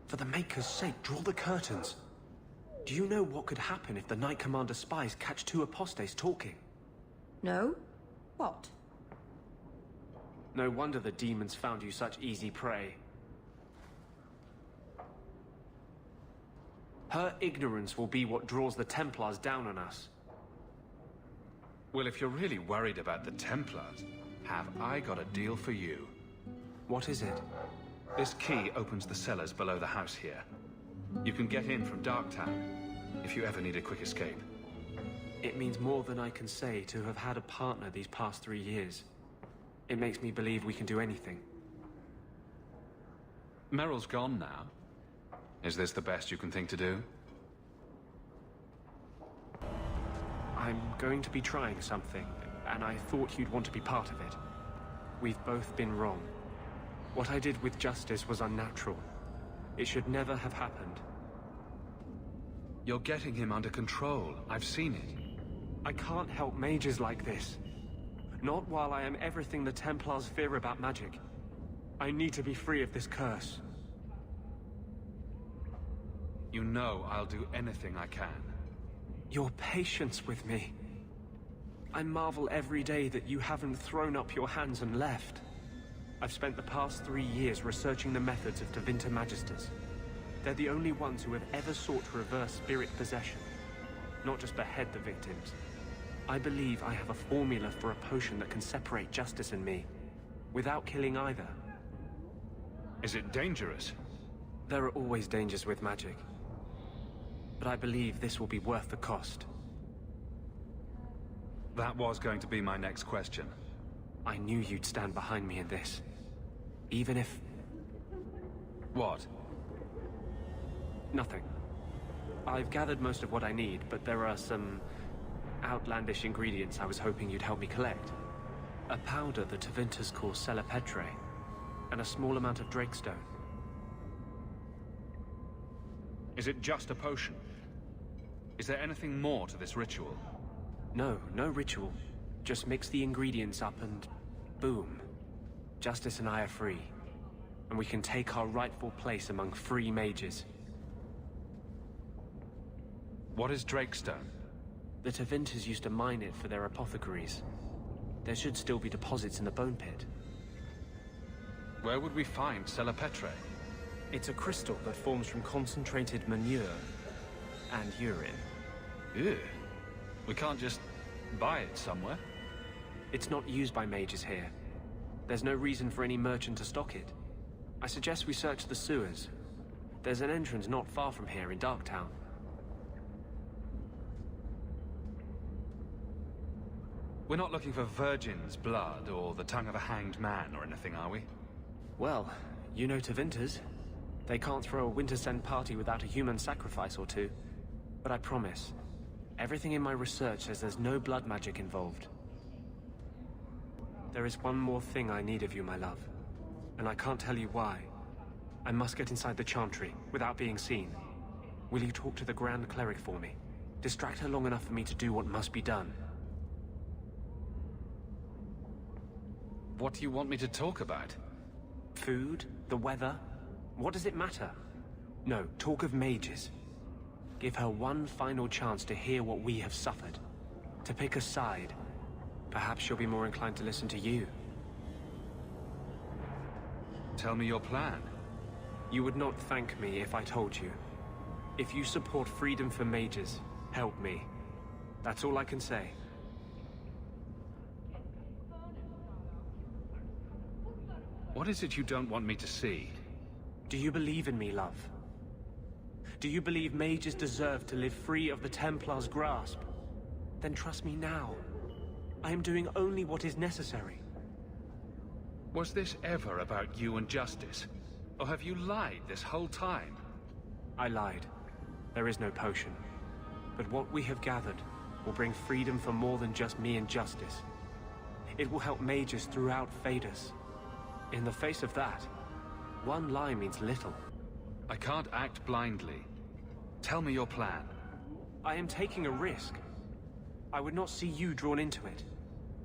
For the Maker's sake, draw the curtains. Do you know what could happen if the Knight Commander spies catch two apostates talking? No? What? No wonder the demons found you such easy prey. Her ignorance will be what draws the Templars down on us. Well, if you're really worried about the Templars, have I got a deal for you? What is it? This key opens the cellars below the house here. You can get in from Darktown, if you ever need a quick escape. It means more than I can say to have had a partner these past 3 years. It makes me believe we can do anything. Meryl's gone now. Is this the best you can think to do? I'm going to be trying something, and I thought you'd want to be part of it. We've both been wrong. What I did with Justice was unnatural. It should never have happened. You're getting him under control. I've seen it. I can't help mages like this. Not while I am everything the Templars fear about magic. I need to be free of this curse. You know I'll do anything I can. Your patience with me. I marvel every day that you haven't thrown up your hands and left. I've spent the past 3 years researching the methods of Tevinter Magisters. They're the only ones who have ever sought to reverse spirit possession, not just behead the victims. I believe I have a formula for a potion that can separate Justice and me, without killing either. Is it dangerous? There are always dangers with magic. But I believe this will be worth the cost. That was going to be my next question. I knew you'd stand behind me in this. Even if... What? Nothing. I've gathered most of what I need, but there are some outlandish ingredients I was hoping you'd help me collect. A powder the Tevinters call Celepetre, and a small amount of Drakestone. Is it just a potion? Is there anything more to this ritual? No, no ritual. Just mix the ingredients up and... boom. Justice and I are free. And we can take our rightful place among free mages. What is Drakestone? The Tevinters used to mine it for their apothecaries. There should still be deposits in the bone pit. Where would we find Celepetre? It's a crystal that forms from concentrated manure and urine. Ew. We can't just buy it somewhere? It's not used by mages here. There's no reason for any merchant to stock it. I suggest we search the sewers. There's an entrance not far from here in Darktown. We're not looking for virgin's blood or the tongue of a hanged man or anything, are we? Well, you know Tevinters. They can't throw a winter scent party without a human sacrifice or two. But I promise, everything in my research says there's no blood magic involved. There is one more thing I need of you, my love. And I can't tell you why. I must get inside the Chantry, without being seen. Will you talk to the Grand Cleric for me? Distract her long enough for me to do what must be done. What do you want me to talk about? Food? The weather? What does it matter? No, talk of mages. Give her one final chance to hear what we have suffered. To pick a side. Perhaps she'll be more inclined to listen to you. Tell me your plan. You would not thank me if I told you. If you support freedom for mages, help me. That's all I can say. What is it you don't want me to see? Do you believe in me, love? Do you believe mages deserve to live free of the Templars' grasp? Then trust me now. I am doing only what is necessary. Was this ever about you and Justice? Or have you lied this whole time? I lied. There is no potion. But what we have gathered will bring freedom for more than just me and Justice. It will help mages throughout Phaedus. In the face of that, one lie means little. I can't act blindly. Tell me your plan. I am taking a risk. I would not see you drawn into it.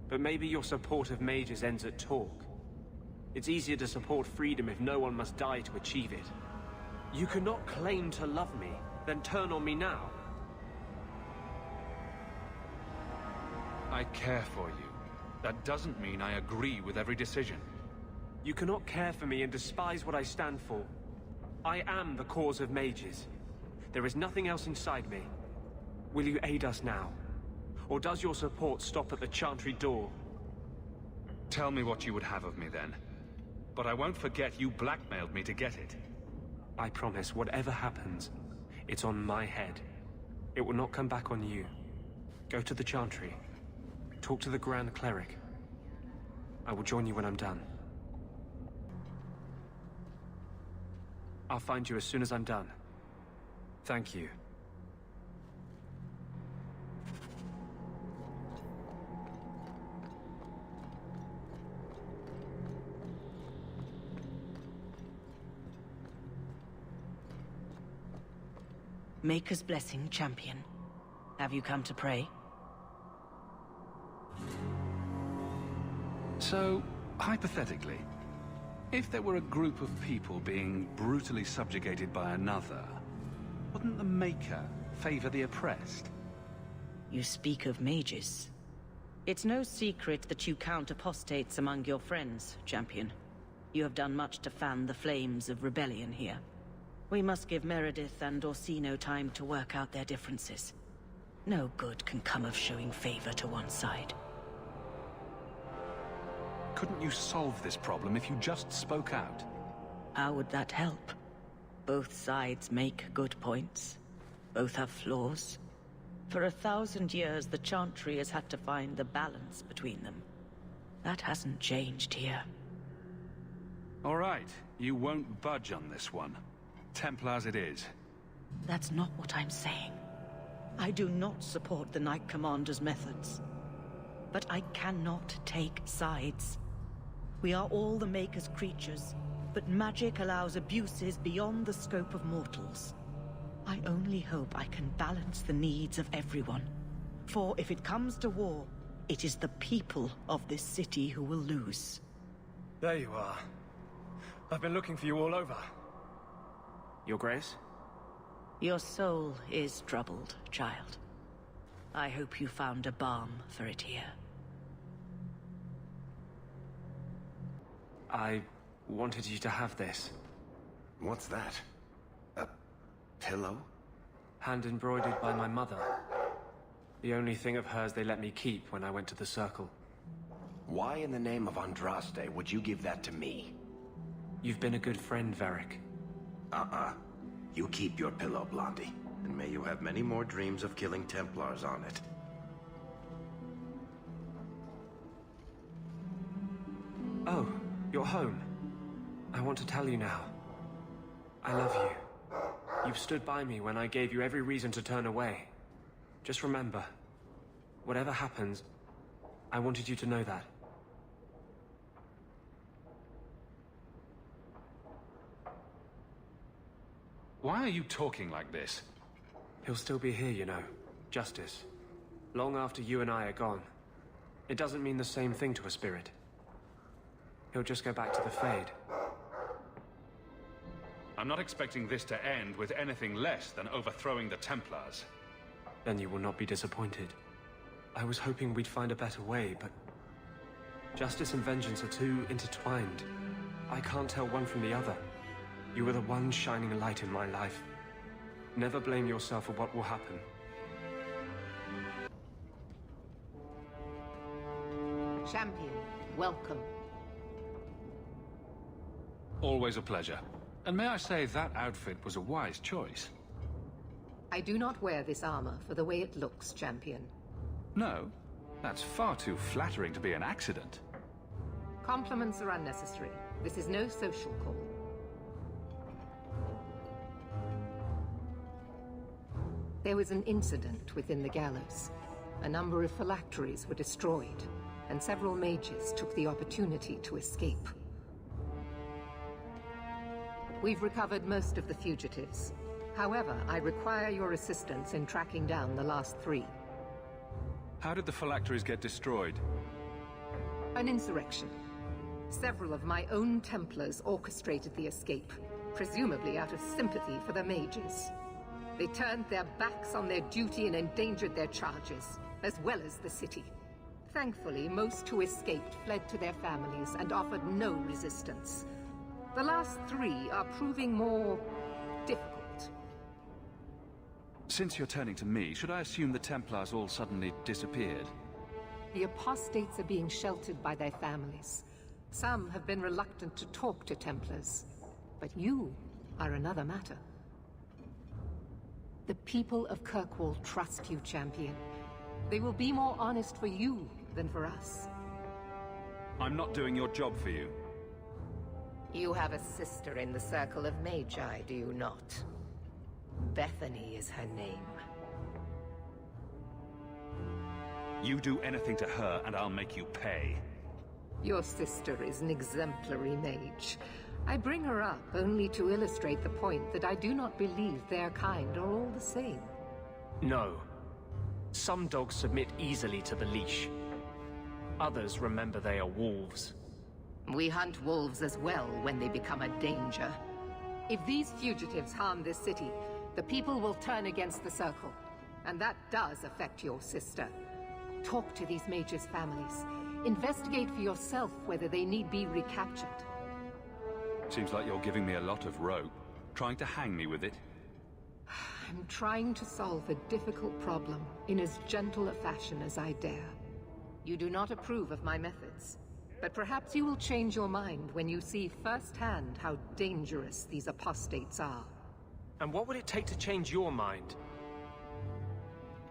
But maybe your support of mages ends at talk. It's easier to support freedom if no one must die to achieve it. You cannot claim to love me, then turn on me now. I care for you. That doesn't mean I agree with every decision. You cannot care for me and despise what I stand for. I am the cause of mages. There is nothing else inside me. Will you aid us now? Or does your support stop at the Chantry door? Tell me what you would have of me then. But I won't forget you blackmailed me to get it. I promise, whatever happens, it's on my head. It will not come back on you. Go to the Chantry. Talk to the Grand Cleric. I will join you when I'm done. I'll find you as soon as I'm done. Thank you. Maker's blessing, champion. Have you come to pray? So, hypothetically, if there were a group of people being brutally subjugated by another, wouldn't the Maker favor the oppressed? You speak of mages. It's no secret that you count apostates among your friends, champion. You have done much to fan the flames of rebellion here. We must give Meredith and Orsino time to work out their differences. No good can come of showing favor to one side. Couldn't you solve this problem if you just spoke out? How would that help? Both sides make good points. Both have flaws. For 1,000 years, the Chantry has had to find the balance between them. That hasn't changed here. All right, you won't budge on this one. Templars it is. That's not what I'm saying. I do not support the Knight Commander's methods. But I cannot take sides. We are all the Maker's creatures, but magic allows abuses beyond the scope of mortals. I only hope I can balance the needs of everyone. For if it comes to war, it is the people of this city who will lose. There you are. I've been looking for you all over. Your Grace? Your soul is troubled, child. I hope you found a balm for it here. I wanted you to have this. What's that? A pillow? Hand embroidered by my mother. The only thing of hers they let me keep when I went to the Circle. Why in the name of Andraste would you give that to me? You've been a good friend, Varric. You keep your pillow, Blondie. And may you have many more dreams of killing Templars on it. Oh, you're home. I want to tell you now. I love you. You've stood by me when I gave you every reason to turn away. Just remember, whatever happens, I wanted you to know that. Why are you talking like this? He'll still be here, you know. Justice. Long after you and I are gone. It doesn't mean the same thing to a spirit. He'll just go back to the Fade. I'm not expecting this to end with anything less than overthrowing the Templars. Then you will not be disappointed. I was hoping we'd find a better way, but... justice and vengeance are too intertwined. I can't tell one from the other. You were the one shining light in my life. Never blame yourself for what will happen. Champion, welcome. Always a pleasure. And may I say that outfit was a wise choice. I do not wear this armor for the way it looks, Champion. No, that's far too flattering to be an accident. Compliments are unnecessary. This is no social call. There was an incident within the gallows. A number of phylacteries were destroyed, and several mages took the opportunity to escape. We've recovered most of the fugitives. However, I require your assistance in tracking down the last 3. How did the phylacteries get destroyed? An insurrection. Several of my own Templars orchestrated the escape. presumably out of sympathy for the mages. They turned their backs on their duty and endangered their charges, as well as the city. Thankfully, most who escaped fled to their families and offered no resistance. The last 3 are proving more difficult. Since you're turning to me, should I assume the Templars all suddenly disappeared? The apostates are being sheltered by their families. Some have been reluctant to talk to Templars, but you are another matter. The people of Kirkwall trust you, Champion. They will be more honest for you than for us. I'm not doing your job for you. You have a sister in the Circle of Magi, do you not? Bethany is her name. You do anything to her, and I'll make you pay. Your sister is an exemplary mage. I bring her up only to illustrate the point that I do not believe their kind are all the same. No. Some dogs submit easily to the leash. Others remember they are wolves. We hunt wolves as well when they become a danger. If these fugitives harm this city, the people will turn against the Circle. And that does affect your sister. Talk to these mages' families. Investigate for yourself whether they need be recaptured. Seems like you're giving me a lot of rope. Trying to hang me with it? I'm trying to solve a difficult problem in as gentle a fashion as I dare. You do not approve of my methods, but perhaps you will change your mind when you see firsthand how dangerous these apostates are. And what would it take to change your mind?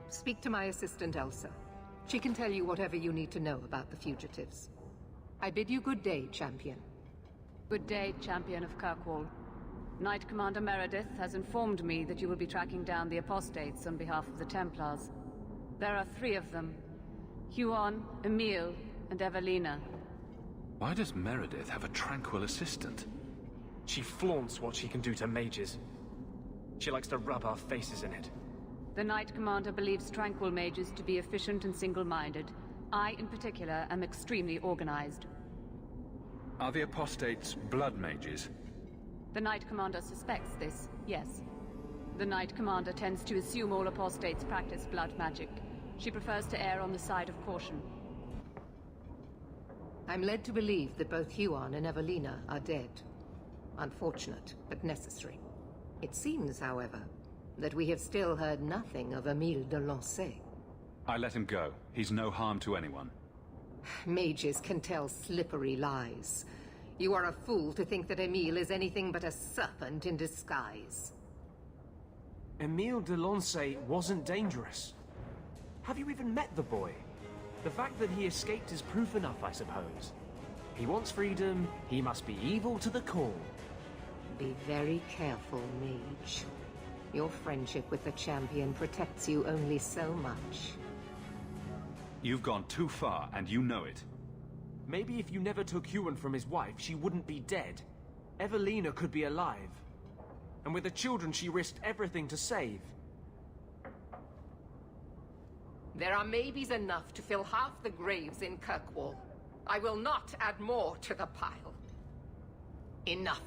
Speak to my assistant Elsa. She can tell you whatever you need to know about the fugitives. I bid you good day, Champion. Good day, Champion of Kirkwall. Knight Commander Meredith has informed me that you will be tracking down the apostates on behalf of the Templars. There are 3 of them. Huon, Emile, and Evelina. Why does Meredith have a tranquil assistant? She flaunts what she can do to mages. She likes to rub our faces in it. The Knight Commander believes tranquil mages to be efficient and single-minded. I, in particular, am extremely organized. Are the apostates blood mages? The Knight Commander suspects this, yes. The Knight Commander tends to assume all apostates practice blood magic. She prefers to err on the side of caution. I'm led to believe that both Huon and Evelina are dead. Unfortunate, but necessary. It seems, however, that we have still heard nothing of Emile de Lancey. I let him go. He's no harm to anyone. Mages can tell slippery lies. You are a fool to think that Emile is anything but a serpent in disguise. Emile de Lancey wasn't dangerous. Have you even met the boy? The fact that he escaped is proof enough, I suppose. He wants freedom, he must be evil to the core. Be very careful, mage. Your friendship with the Champion protects you only so much. You've gone too far, and you know it. Maybe if you never took Huon from his wife, she wouldn't be dead. Evelina could be alive. And with the children, she risked everything to save. There are maybes enough to fill half the graves in Kirkwall. I will not add more to the pile. Enough.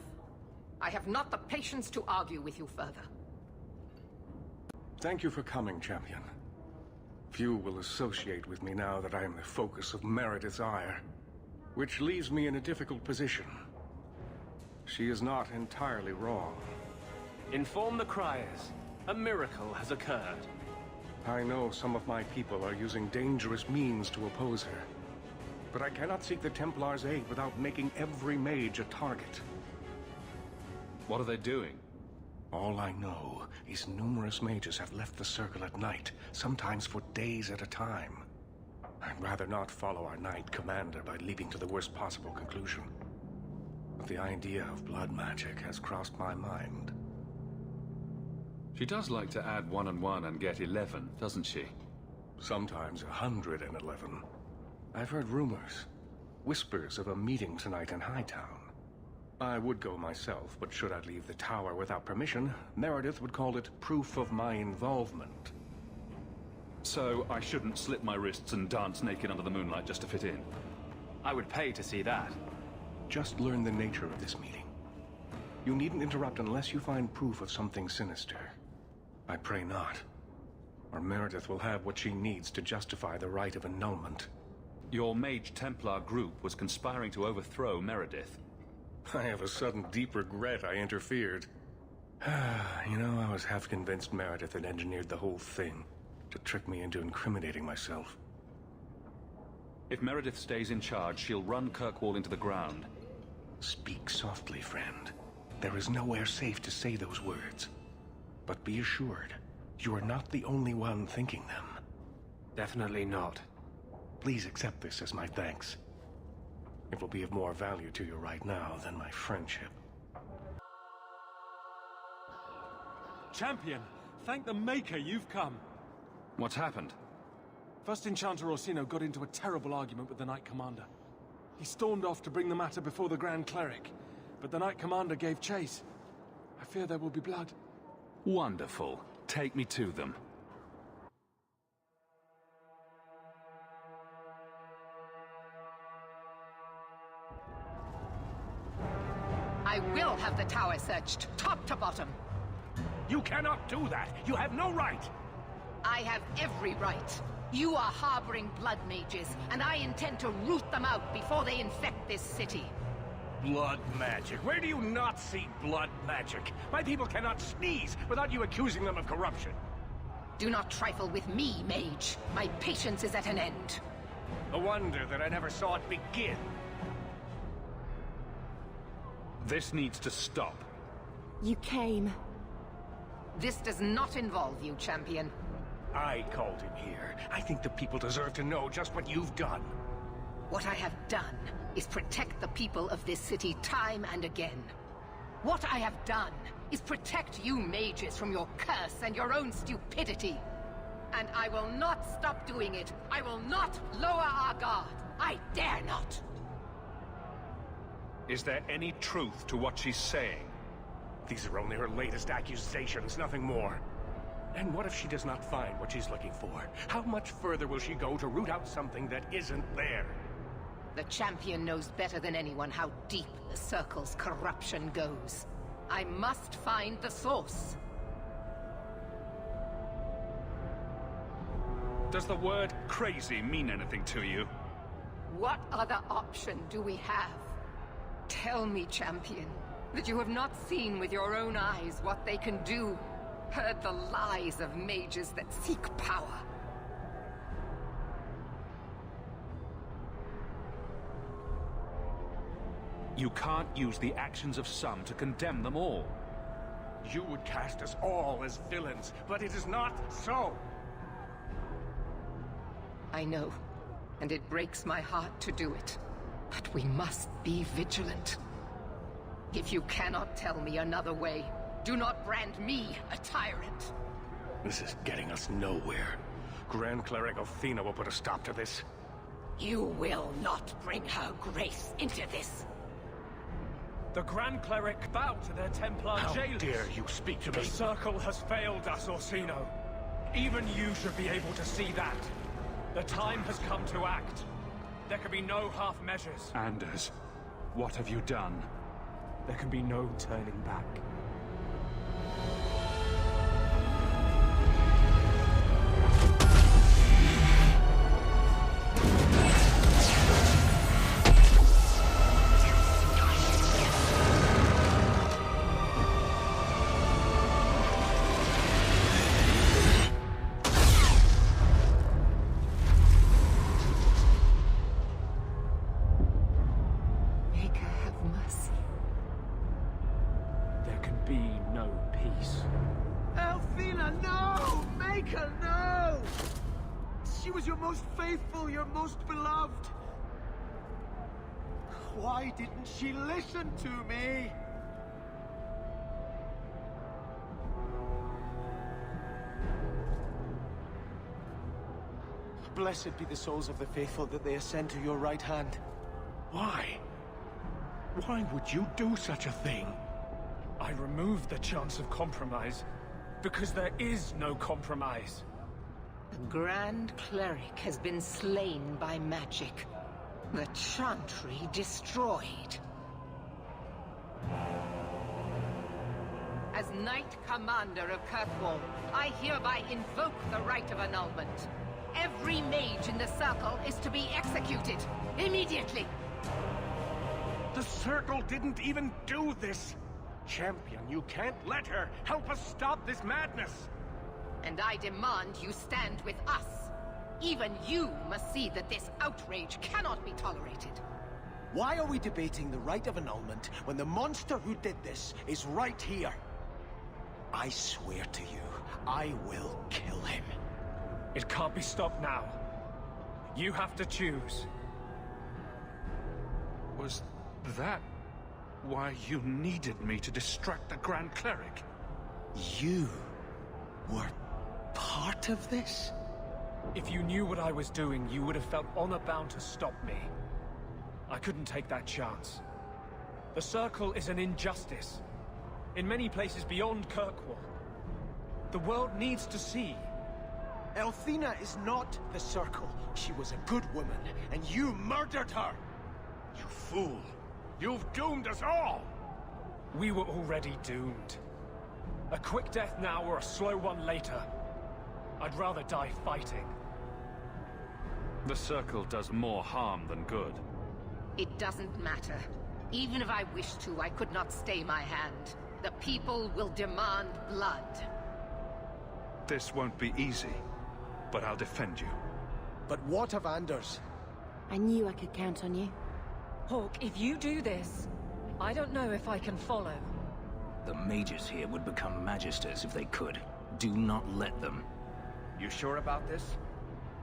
I have not the patience to argue with you further. Thank you for coming, Champion. Few will associate with me now that I am the focus of Meredith's ire, which leaves me in a difficult position. She is not entirely wrong. Inform the criers. A miracle has occurred. I know some of my people are using dangerous means to oppose her, but I cannot seek the Templars' aid without making every mage a target. What are they doing? All I know is numerous mages have left the Circle at night, sometimes for days at a time. I'd rather not follow our Knight Commander by leaping to the worst possible conclusion. But the idea of blood magic has crossed my mind. She does like to add 1 and 1 and get 11, doesn't she? Sometimes 111. I've heard rumors, whispers of a meeting tonight in Hightown. I would go myself, but should I leave the tower without permission, Meredith would call it proof of my involvement. So I shouldn't slit my wrists and dance naked under the moonlight just to fit in? I would pay to see that. Just learn the nature of this meeting. You needn't interrupt unless you find proof of something sinister. I pray not. Or Meredith will have what she needs to justify the rite of annulment. Your Mage Templar group was conspiring to overthrow Meredith. I have a sudden deep regret I interfered. You know, I was half convinced Meredith had engineered the whole thing to trick me into incriminating myself. If Meredith stays in charge, she'll run Kirkwall into the ground. Speak softly, friend. There is nowhere safe to say those words. But be assured, you are not the only one thinking them. Definitely not. Please accept this as my thanks. It will be of more value to you right now than my friendship. Champion, thank the Maker you've come. What's happened? First Enchanter Orsino got into a terrible argument with the Knight Commander. He stormed off to bring the matter before the Grand Cleric, but the Knight Commander gave chase. I fear there will be blood. Wonderful. Take me to them. I will have the tower searched, top to bottom. You cannot do that! You have no right! I have every right. You are harboring blood mages, and I intend to root them out before they infect this city. Blood magic? Where do you not see blood magic? My people cannot sneeze without you accusing them of corruption. Do not trifle with me, mage. My patience is at an end. A wonder that I never saw it begin. This needs to stop. You came. This does not involve you, champion. I called him here. I think the people deserve to know just what you've done. What I have done is protect the people of this city time and again. What I have done is protect you mages from your curse and your own stupidity. And I will not stop doing it. I will not lower our guard. I dare not. Is there any truth to what she's saying? These are only her latest accusations, nothing more. And what if she does not find what she's looking for? How much further will she go to root out something that isn't there? The champion knows better than anyone how deep the Circle's corruption goes. I must find the source. Does the word crazy mean anything to you? What other option do we have? Tell me, champion, that you have not seen with your own eyes what they can do. Heard the lies of mages that seek power. You can't use the actions of some to condemn them all. You would cast us all as villains, but it is not so! I know, and it breaks my heart to do it. But we must be vigilant. If you cannot tell me another way, do not brand me a tyrant. This is getting us nowhere. Grand Cleric Athena will put a stop to this. You will not bring her grace into this. The Grand Cleric bowed to their Templar jailers. How dare you speak to me? The Circle has failed us, Orsino. Even you should be able to see that. The time has come to act. There can be no half measures. Anders, what have you done? There can be no turning back. Why didn't she listen to me? Blessed be the souls of the faithful that they ascend to your right hand. Why? Why would you do such a thing? I removed the chance of compromise, because there is no compromise. The Grand Cleric has been slain by magic. The Chantry destroyed. As Knight Commander of Kirkwall, I hereby invoke the right of annulment. Every mage in the Circle is to be executed, immediately! The Circle didn't even do this! Champion, you can't let her! Help us stop this madness! And I demand you stand with us. Even you must see that this outrage cannot be tolerated. Why are we debating the right of annulment when the monster who did this is right here? I swear to you, I will kill him. It can't be stopped now. You have to choose. Was that why you needed me to distract the Grand Cleric? You were part of this? If you knew what I was doing, you would have felt honor-bound to stop me. I couldn't take that chance. The Circle is an injustice. In many places beyond Kirkwall. The world needs to see. Elthina is not the Circle. She was a good woman, and you murdered her! You fool! You've doomed us all! We were already doomed. A quick death now or a slow one later. I'd rather die fighting. The Circle does more harm than good. It doesn't matter. Even if I wished to, I could not stay my hand. The people will demand blood. This won't be easy, but I'll defend you. But what of Anders? I knew I could count on you. Hawke, if you do this, I don't know if I can follow. The mages here would become magisters if they could. Do not let them. You sure about this?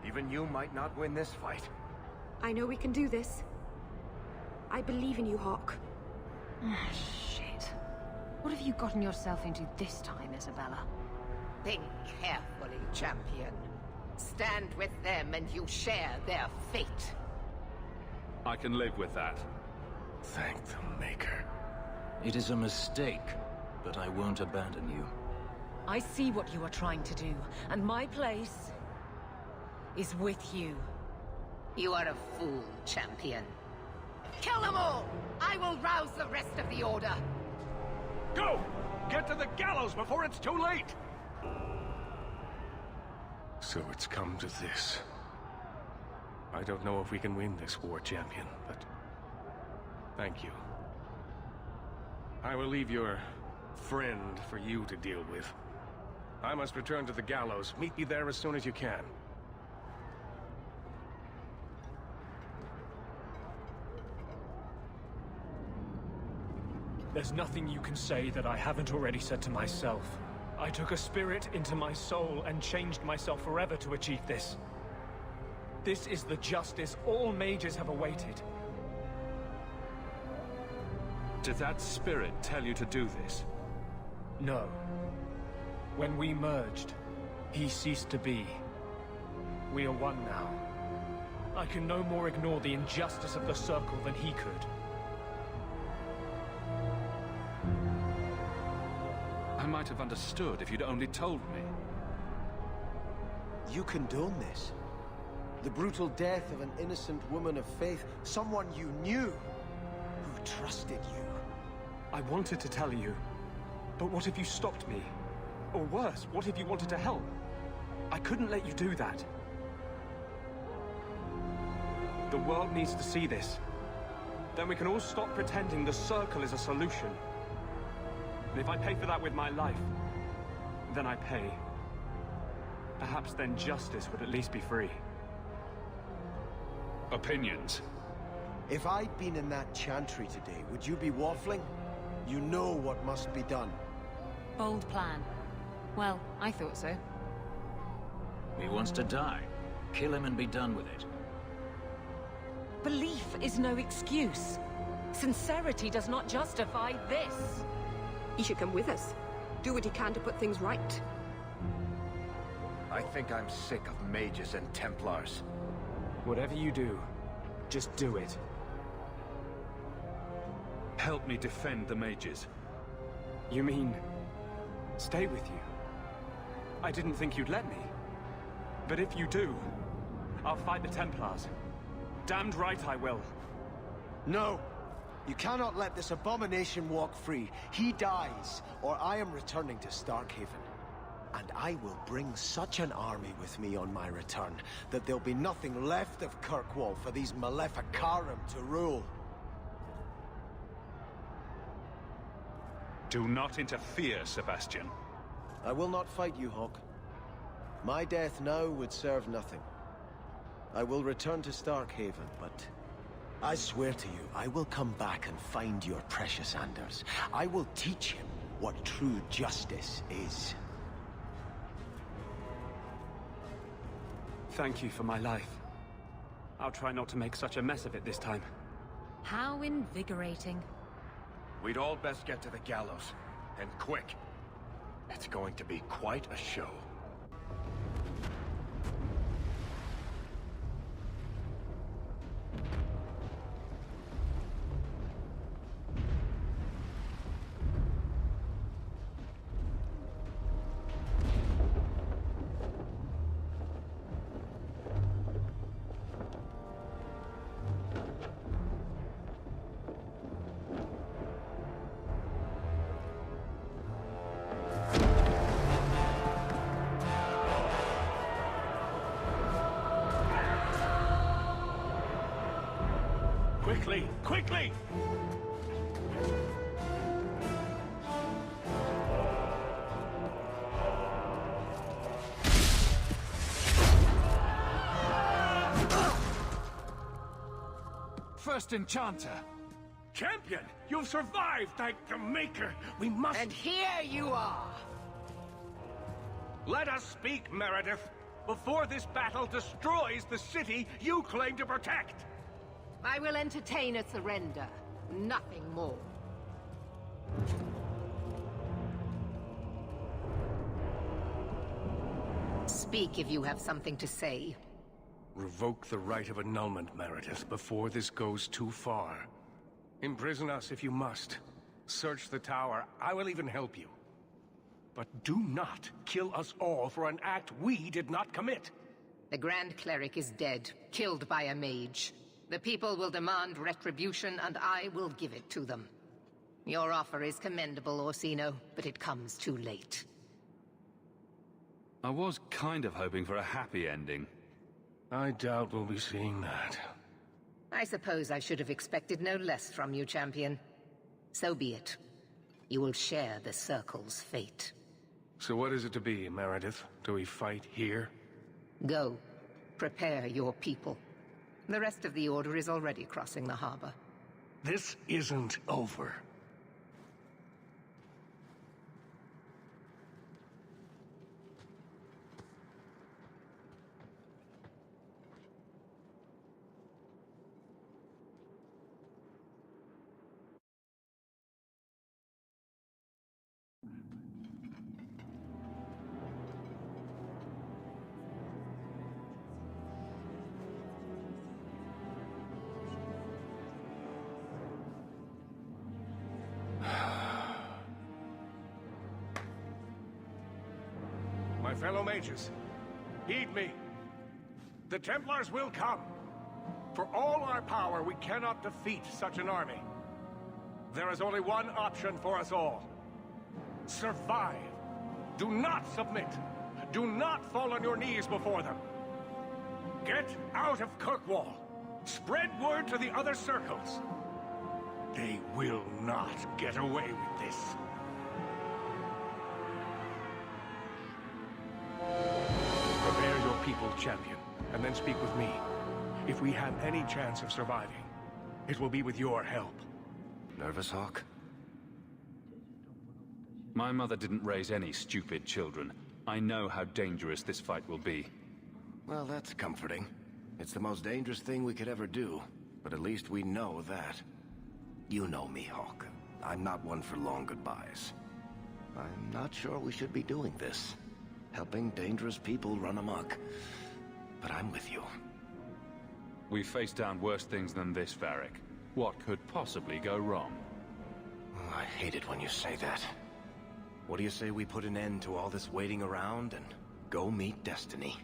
Even you might not win this fight. I know we can do this. I believe in you, Hawke. Shit. What have you gotten yourself into this time, Isabella? Think carefully, champion. Stand with them and you share their fate. I can live with that. Thank the Maker. It is a mistake, but I won't abandon you. I see what you are trying to do, and my place is with you. You are a fool, champion. Kill them all! I will rouse the rest of the Order! Go! Get to the gallows before it's too late! So it's come to this. I don't know if we can win this war, champion, but thank you. I will leave your friend for you to deal with. I must return to the gallows. Meet me there as soon as you can. There's nothing you can say that I haven't already said to myself. I took a spirit into my soul and changed myself forever to achieve this. This is the justice all mages have awaited. Did that spirit tell you to do this? No. When we merged, he ceased to be. We are one now. I can no more ignore the injustice of the Circle than he could. I might have understood if you'd only told me. You condone this? The brutal death of an innocent woman of faith, someone you knew, who trusted you. I wanted to tell you, but what if you stopped me? Or worse, what if you wanted to help? I couldn't let you do that. The world needs to see this. Then we can all stop pretending the Circle is a solution. And if I pay for that with my life, then I pay. Perhaps then justice would at least be free. Opinions. If I'd been in that chantry today, would you be waffling? You know what must be done. Bold plan. Well, I thought so. He wants to die. Kill him and be done with it. Belief is no excuse. Sincerity does not justify this. He should come with us. Do what he can to put things right. I think I'm sick of mages and Templars. Whatever you do, just do it. Help me defend the mages. You mean, stay with you? I didn't think you'd let me. But if you do, I'll fight the Templars. Damned right I will. No! You cannot let this abomination walk free. He dies, or I am returning to Starkhaven. And I will bring such an army with me on my return that there'll be nothing left of Kirkwall for these Maleficarum to rule. Do not interfere, Sebastian. I will not fight you, Hawke. My death now would serve nothing. I will return to Starkhaven, but I swear to you, I will come back and find your precious Anders. I will teach him what true justice is. Thank you for my life. I'll try not to make such a mess of it this time. How invigorating. We'd all best get to the gallows, and quick. It's going to be quite a show. Quickly! Quickly! First Enchanter! Champion! You've survived, thank the Maker! We must... And here you are! Let us speak, Meredith, before this battle destroys the city you claim to protect! I will entertain a surrender. Nothing more. Speak if you have something to say. Revoke the right of annulment, Meredith, before this goes too far. Imprison us if you must. Search the tower. I will even help you. But do not kill us all for an act we did not commit. The Grand Cleric is dead, killed by a mage. The people will demand retribution, and I will give it to them. Your offer is commendable, Orsino, but it comes too late. I was kind of hoping for a happy ending. I doubt we'll be seeing that. I suppose I should have expected no less from you, champion. So be it. You will share the Circle's fate. So what is it to be, Meredith? Do we fight here? Go. Prepare your people. The rest of the Order is already crossing the harbor. This isn't over. My fellow mages, heed me. The Templars will come. For all our power, we cannot defeat such an army. There is only one option for us all. Survive. Do not submit. Do not fall on your knees before them. Get out of Kirkwall. Spread word to the other circles. They will not get away with this. Prepare your people, champion, and then speak with me. If we have any chance of surviving, it will be with your help. Nervous, Hawke? My mother didn't raise any stupid children. I know how dangerous this fight will be. Well, that's comforting. It's the most dangerous thing we could ever do, but at least we know that. You know me, Hawke. I'm not one for long goodbyes. I'm not sure we should be doing this. Helping dangerous people run amok. But I'm with you. We've faced down worse things than this, Varric. What could possibly go wrong? Oh, I hate it when you say that. What do you say we put an end to all this waiting around and go meet Destiny?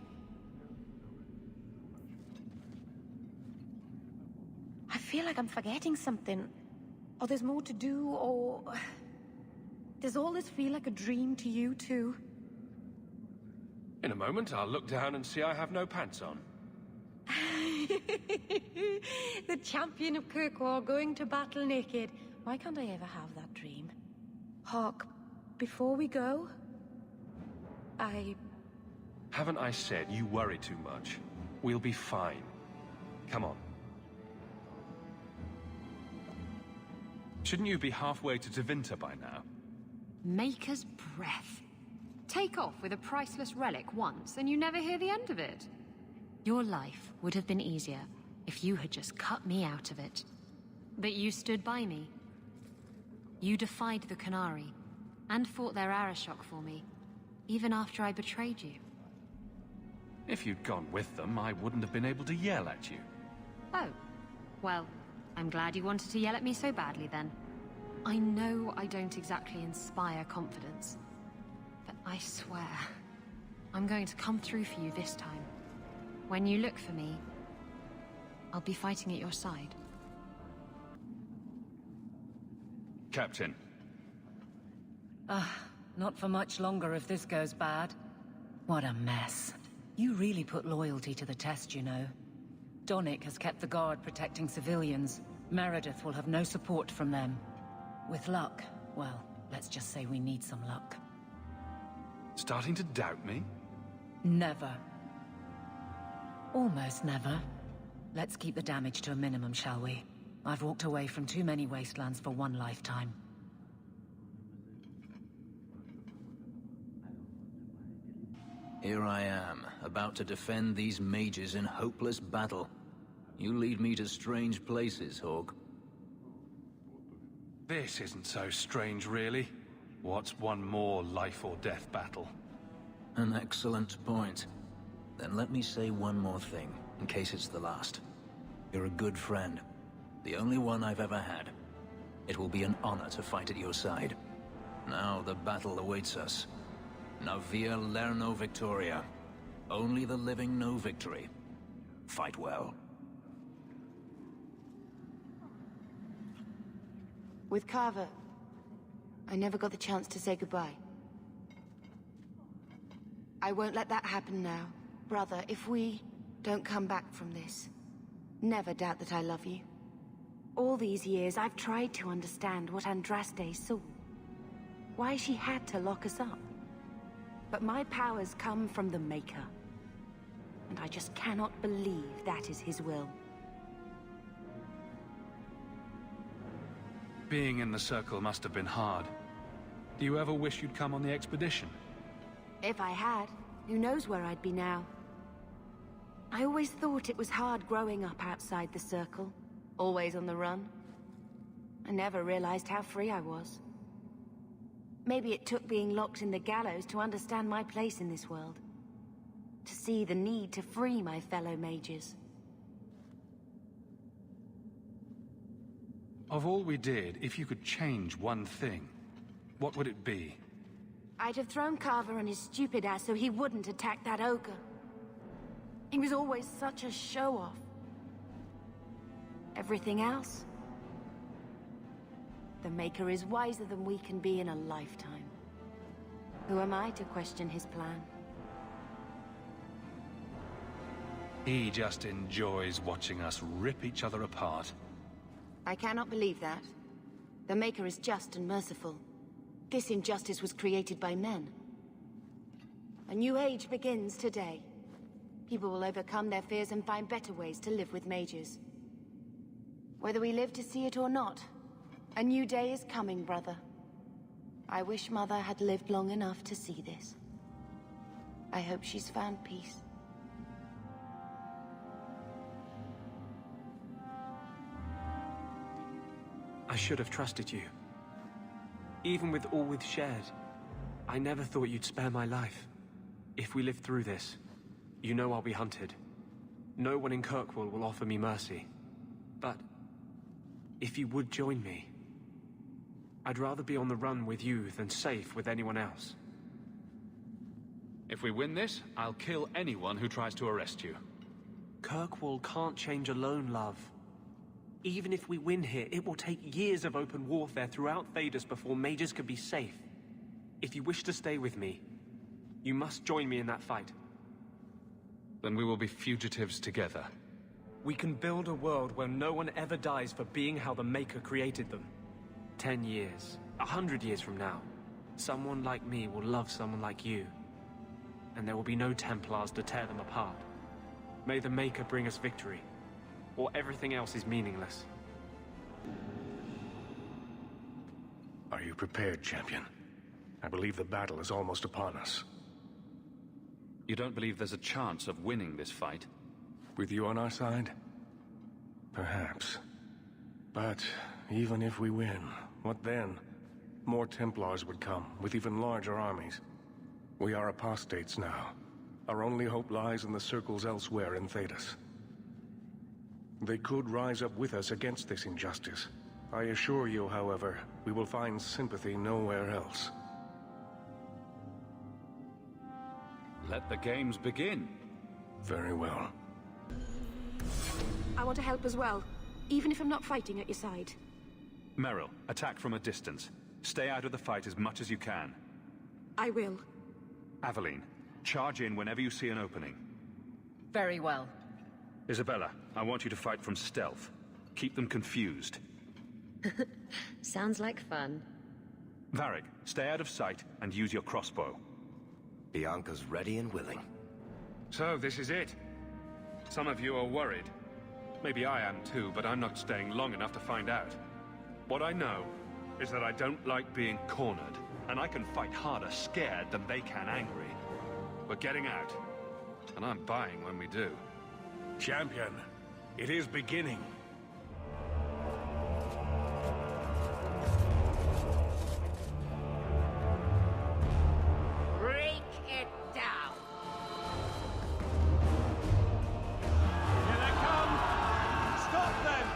I feel like I'm forgetting something. Or there's more to do, or... Does all this feel like a dream to you, too? In a moment, I'll look down and see I have no pants on. The champion of Kirkwall going to battle naked. Why can't I ever have that dream? Hawke, before we go... Haven't I said you worry too much? We'll be fine. Come on. Shouldn't you be halfway to Tevinter by now? Maker's breath. Take off with a priceless relic once, and you never hear the end of it. Your life would have been easier if you had just cut me out of it. But you stood by me. You defied the Qunari, and fought their Arashok for me, even after I betrayed you. If you'd gone with them, I wouldn't have been able to yell at you. Oh. Well, I'm glad you wanted to yell at me so badly then. I know I don't exactly inspire confidence, but I swear, I'm going to come through for you this time. When you look for me, I'll be fighting at your side. Captain. Not for much longer if this goes bad. What a mess. You really put loyalty to the test, you know. Donnic has kept the guard protecting civilians. Meredith will have no support from them. With luck, well, let's just say we need some luck. Starting to doubt me? Never. Almost never. Let's keep the damage to a minimum, shall we? I've walked away from too many wastelands for one lifetime. Here I am, about to defend these mages in hopeless battle. You lead me to strange places, Hawke. This isn't so strange, really. What's one more life-or-death battle? An excellent point. Then let me say one more thing, in case it's the last. You're a good friend. The only one I've ever had. It will be an honor to fight at your side. Now the battle awaits us. Navia Lerno Victoria. Only the living know victory. Fight well. With Carver, I never got the chance to say goodbye. I won't let that happen now. Brother, if we don't come back from this, never doubt that I love you. All these years, I've tried to understand what Andraste saw. Why she had to lock us up. But my powers come from the Maker. And I just cannot believe that is his will. Being in the Circle must have been hard. Do you ever wish you'd come on the expedition? If I had, who knows where I'd be now. I always thought it was hard growing up outside the Circle, always on the run. I never realized how free I was. Maybe it took being locked in the gallows to understand my place in this world. To see the need to free my fellow mages. Of all we did, if you could change one thing, what would it be? I'd have thrown Carver and his stupid ass so he wouldn't attack that ogre. He was always such a show-off. Everything else? The Maker is wiser than we can be in a lifetime. Who am I to question his plan? He just enjoys watching us rip each other apart. I cannot believe that. The Maker is just and merciful. This injustice was created by men. A new age begins today. People will overcome their fears and find better ways to live with mages. Whether we live to see it or not, a new day is coming, brother. I wish Mother had lived long enough to see this. I hope she's found peace. I should have trusted you. Even with all we've shared, I never thought you'd spare my life. If we live through this, you know I'll be hunted. No one in Kirkwall will offer me mercy. But if you would join me, I'd rather be on the run with you than safe with anyone else. If we win this, I'll kill anyone who tries to arrest you. Kirkwall can't change alone, love. Even if we win here, it will take years of open warfare throughout Thedas before mages can be safe. If you wish to stay with me, you must join me in that fight. Then we will be fugitives together. We can build a world where no one ever dies for being how the Maker created them. 10 years, 100 years from now, someone like me will love someone like you. And there will be no Templars to tear them apart. May the Maker bring us victory, or everything else is meaningless. Are you prepared, champion? I believe the battle is almost upon us. You don't believe there's a chance of winning this fight? With you on our side? Perhaps. But even if we win, what then? More Templars would come, with even larger armies. We are apostates now. Our only hope lies in the circles elsewhere in Thedas. They could rise up with us against this injustice. I assure you, however, we will find sympathy nowhere else. Let the games begin. Very well. I want to help as well, even if I'm not fighting at your side. Meryl, attack from a distance. Stay out of the fight as much as you can. I will. Aveline, charge in whenever you see an opening. Very well. Isabella, I want you to fight from stealth. Keep them confused. Sounds like fun. Varric, stay out of sight and use your crossbow. Bianca's ready and willing. So, this is it. Some of you are worried. Maybe I am too, but I'm not staying long enough to find out. What I know is that I don't like being cornered, and I can fight harder scared than they can angry. We're getting out, and I'm buying when we do. Champion, it is beginning. Break it down! Here they come! Stop them!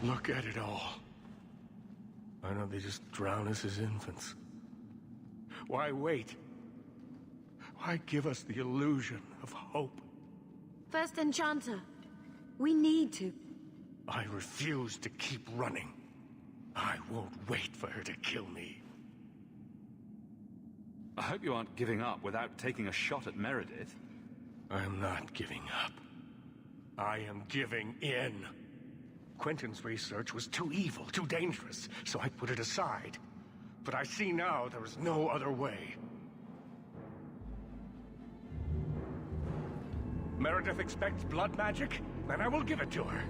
Look at it all. Why don't they just drown us as infants? Why wait? Why give us the illusion of hope? First Enchanter, we need to. I refuse to keep running. I won't wait for her to kill me. I hope you aren't giving up without taking a shot at Meredith. I am not giving up. I am giving in. Quentin's research was too evil, too dangerous, so I put it aside. But I see now there is no other way. Meredith expects blood magic? Then I will give it to her.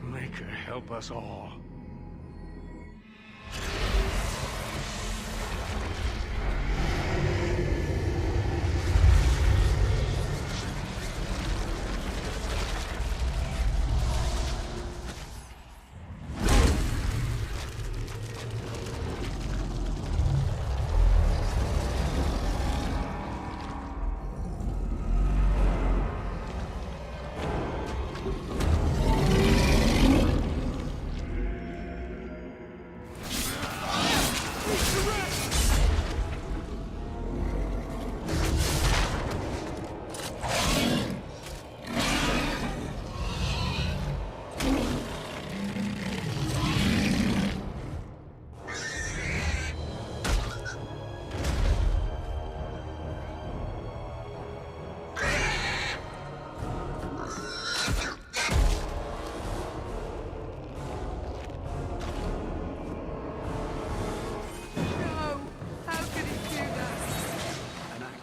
Make her help us all.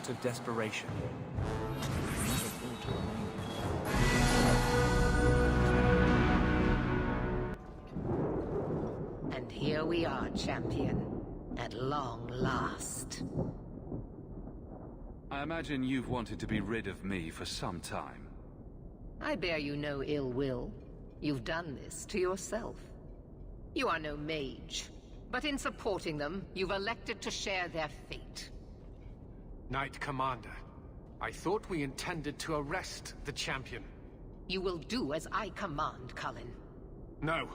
Of desperation. And here we are, champion. At long last. I imagine you've wanted to be rid of me for some time. I bear you no ill will. You've done this to yourself. You are no mage, but in supporting them, you've elected to share their fate. Knight Commander, I thought we intended to arrest the champion. You will do as I command, Cullen. No.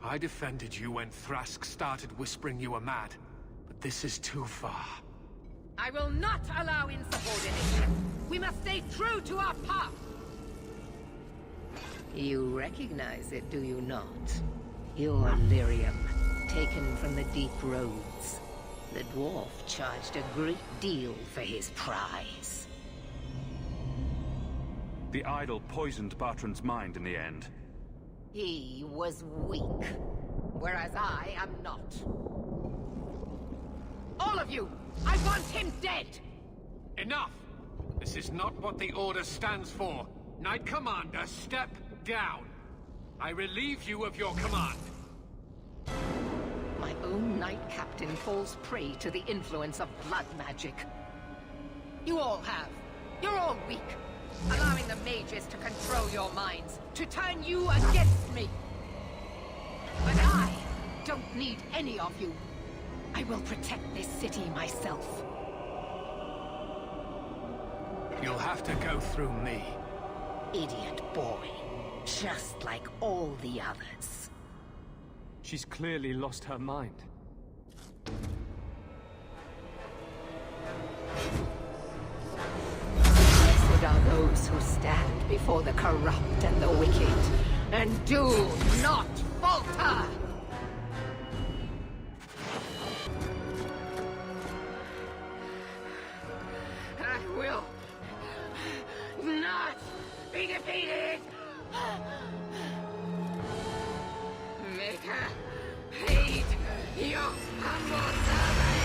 I defended you when Thrask started whispering you were mad. But this is too far. I will not allow insubordination. We must stay true to our path. You recognize it, do you not? Your lyrium, taken from the deep roads. The dwarf charged a great deal for his prize. The idol poisoned Bartrand's mind in the end. He was weak, whereas I am not. All of you! I want him dead! Enough! This is not what the Order stands for. Knight Commander, step down. I relieve you of your command. My own Knight Captain falls prey to the influence of blood magic. You all have. You're all weak. Allowing the mages to control your minds, to turn you against me. But I don't need any of you. I will protect this city myself. You'll have to go through me. Idiot boy. Just like all the others. She's clearly lost her mind. Blessed are those who stand before the corrupt and the wicked, and do not falter! I will not be defeated! Make her hate your humble servant!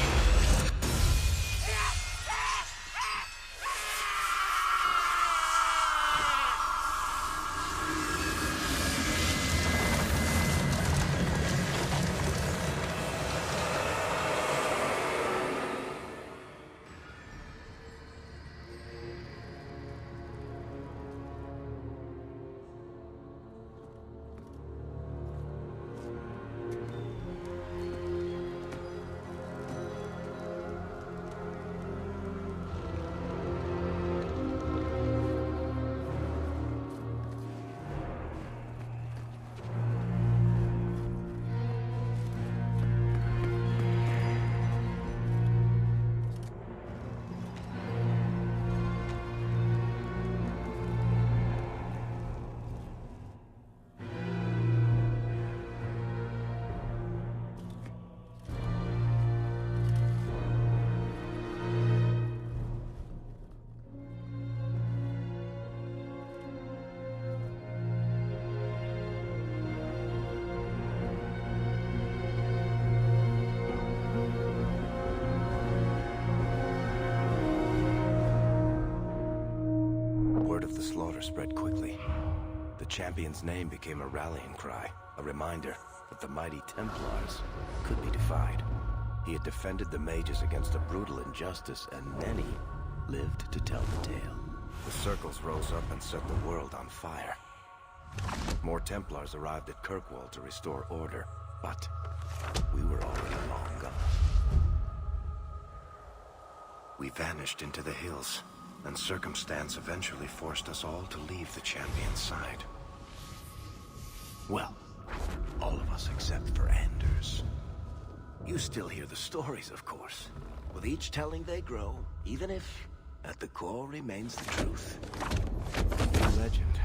The slaughter spread quickly. The champion's name became a rallying cry, a reminder that the mighty Templars could be defied. He had defended the mages against a brutal injustice, and many lived to tell the tale. The circles rose up and set the world on fire. More Templars arrived at Kirkwall to restore order, but we were already long gone. We vanished into the hills, and circumstance eventually forced us all to leave the champion's side. Well, all of us except for Anders. You still hear the stories, of course. With each telling they grow, even if, at the core, remains the truth. The legend